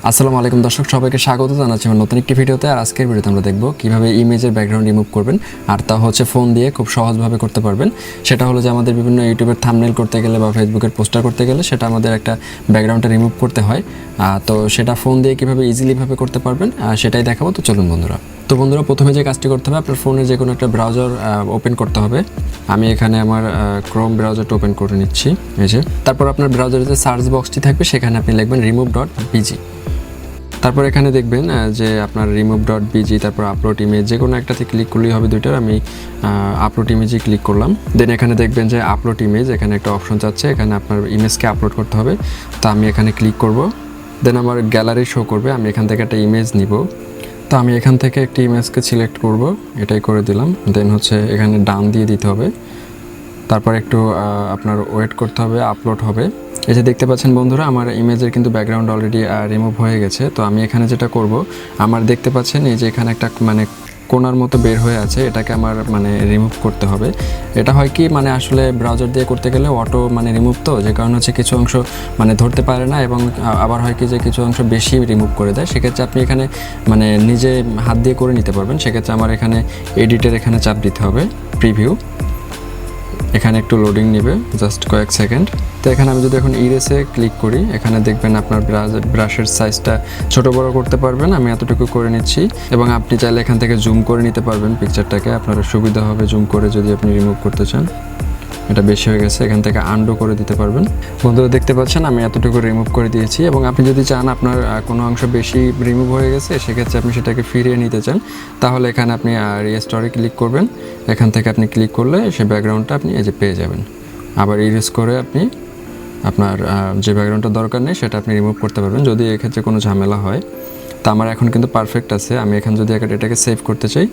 আসসালামু আলাইকুম দর্শক, সবাইকে স্বাগত জানাচ্ছি আমার নতুন একটি ভিডিওতে। আর আজকের ভিডিওতে আমরা দেখব কিভাবে ইমেজের ব্যাকগ্রাউন্ড রিমুভ করবেন, আর তা হচ্ছে ফোন দিয়ে খুব সহজভাবে করতে পারবেন। সেটা হলো যে আমাদের বিভিন্ন ইউটিউবের থাম্বনেল করতে গেলে বা ফেসবুকের পোস্টার করতে গেলে সেটা আমাদের একটা ব্যাকগ্রাউন্ডটা রিমুভ করতে হয়। তো সেটা ফোন দিয়ে কীভাবে ইজিলিভাবে করতে পারবেন সেটাই দেখাবো। তো চলুন বন্ধুরা। তো বন্ধুরা, প্রথমে যে কাজটি করতে হবে, আপনার ফোনে যে কোনো একটা ব্রাউজার ওপেন করতে হবে। আমি এখানে আমার ক্রোম ব্রাউজারটা ওপেন করে নিচ্ছি, এই যে। তারপর আপনার ব্রাউজারে যে সার্চ বক্সটি থাকবে সেখানে আপনি লিখবেন remove.bg। তারপর এখানে দেখবেন যে আপনার remove.bg, তারপর আপলোড ইমেজ, যে কোনো একটাতে ক্লিক করলেই হবে দুইটার। আমি আপলোড ইমেজে ক্লিক করলাম। দেন এখানে দেখবেন যে আপলোড ইমেজ, এখানে একটা অপশন চাচ্ছে, এখানে আপনার ইমেজকে আপলোড করতে হবে। তো আমি এখানে ক্লিক করব। দেন আমার গ্যালারি শো করবে, আমি এখান থেকে একটা ইমেজ নিব। তো আমি এখান থেকে একটি ইমেজকে সিলেক্ট করব, এটাই করে দিলাম। দেন হচ্ছে এখানে ডান দিয়ে দিতে হবে। তারপর একটু আপনার ওয়েট করতে হবে, আপলোড হবে। এই যে দেখতে পাচ্ছেন বন্ধুরা, আমার ইমেজের কিন্তু ব্যাকগ্রাউন্ড অলরেডি রিমুভ হয়ে গেছে। তো আমি এখানে যেটা করব, আমার দেখতে পাচ্ছেন এই যে এখানে একটা কোণার মতো বের হয়ে আছে, এটাকে আমার রিমুভ করতে হবে। এটা হয় কি আসলে ব্রাউজার দিয়ে করতে গেলে অটো রিমুভ, তো যে কারণে হচ্ছে কিছু অংশ ধরতে পারে না, এবং আবার হয় কি যে কিছু অংশ বেশি রিমুভ করে দেয়। সেক্ষেত্রে আপনি এখানে নিজে হাত দিয়ে করে নিতে পারবেন। সেক্ষেত্রে আমার এখানে এডিটের এখানে চাপ দিতে হবে, প্রিভিউ। এখানে একটু লোডিং নেবে, জাস্ট কয়েক সেকেন্ড। তো এখানে আমি যদি এখন ইরেসে ক্লিক করি, এখানে দেখবেন আপনার ব্রাশের সাইজটা ছোট বড় করতে পারবেন। আমি এতটুকু করে নিচ্ছি, এবং আপনি চাইলে এখান থেকে জুম করে নিতে পারবেন পিকচারটাকে, আপনার সুবিধা হবে জুম করে যদি আপনি রিমুভ করতে চান। এটা বেশি হয়ে গেছে, এখান থেকে আনডু করে দিতে পারবেন। বন্ধুরা দেখতে পাচ্ছেন আমি এতটুকু রিমুভ করে দিয়েছি। এবং আপনি যদি চান আপনার কোনো অংশ বেশি রিমুভ হয়ে গেছে, সেক্ষেত্রে আপনি সেটাকে ফিরিয়ে নিতে চান, তাহলে এখানে আপনি রিস্টোরে ক্লিক করবেন। এখান থেকে আপনি ক্লিক করলে সে ব্যাকগ্রাউন্ডটা আপনি এই যে পেয়ে যাবেন। আবার ইরেজ করে আপনি আপনার যে ব্যাকগ্রাউন্ডটা দরকার নেই সেটা আপনি রিমুভ করতে পারবেন, যদি এক্ষেত্রে কোনো ঝামেলা হয়। তো আমার এখন কিন্তু পারফেক্ট আছে। আমি এখন যদি এটাকে সেভ করতে চাই,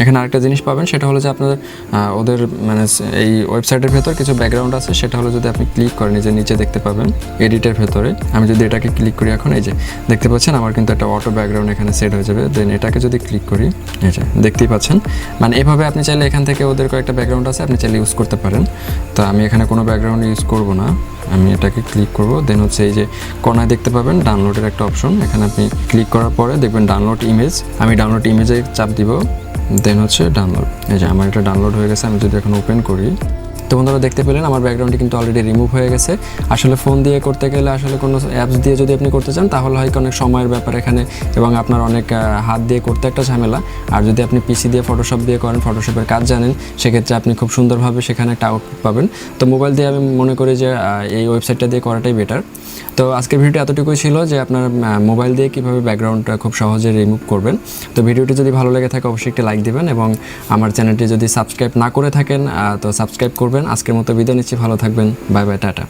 এখানে আরেকটা জিনিস পাবেন, সেটা হলো যে আপনার ওদের এই ওয়েবসাইটের ভেতর কিছু ব্যাকগ্রাউন্ড আছে, সেটা হলো যদি আপনি ক্লিক করেন, যে নিচে দেখতে পাবেন এডিটের ভেতরে। আমি যদি এটাকে ক্লিক করি এখন, এই যে দেখতে পাচ্ছেন আমার কিন্তু একটা অটো ব্যাকগ্রাউন্ড এখানে সেট হয়ে যাবে। দেন এটাকে যদি ক্লিক করি, এই যে দেখতেই পাচ্ছেন, এভাবে আপনি চাইলে এখান থেকে ওদের কয়েকটা ব্যাকগ্রাউন্ড আছে, আপনি চাইলে ইউজ করতে পারেন। তো আমি এখানে কোনো ব্যাকগ্রাউন্ড ইউজ করব না, আমি এটাকে ক্লিক করব। দেন হচ্ছে এই যে কোনায় দেখতে পাবেন ডাউনলোডের একটা অপশন, এখানে আপনি ক্লিক করার পরে দেখবেন ডাউনলোড ইমেজ। আমি ডাউনলোড ইমেজে চাপ দিব, দেন হচ্ছে ডাউনলোড। এই যে আমার এটা ডাউনলোড হয়ে গেছে। আমি যদি এখন ওপেন করি, তো বন্ধুরা দেখতে পেলেন আমার ব্যাকগ্রাউন্ডটি কিন্তু অলরেডি রিমুভ হয়ে গেছে। আসলে ফোন দিয়ে করতে গেলে, আসলে কোনো অ্যাপস দিয়ে যদি আপনি করতে চান, তাহলে হয়তো অনেক সময়ের ব্যাপার এখানে, এবং আপনার অনেক হাত দিয়ে করতে একটা ঝামেলা। আর যদি আপনি পিসি দিয়ে ফটোশপ দিয়ে করেন, ফটোশপের কাজ জানেন, সেক্ষেত্রে আপনি খুব সুন্দরভাবে সেখানে একটা আউটপুট পাবেন। তো মোবাইল দিয়ে আমি মনে করি যে এই ওয়েবসাইটটা দিয়ে করাটাই বেটার। তো আজকের ভিডিওটি এতটুকুই ছিল, যে আপনার মোবাইল দিয়ে কীভাবে ব্যাকগ্রাউন্ডটা খুব সহজে রিমুভ করবেন। তো ভিডিওটি যদি ভালো লেগে থাকে অবশ্যই একটি লাইক দেবেন, এবং আমার চ্যানেলটি যদি সাবস্ক্রাইব না করে থাকেন তো সাবস্ক্রাইব করবেন। আজকের মতো বিদায় নিচ্ছি, ভালো থাকবেন, বাই বাই, টাটা।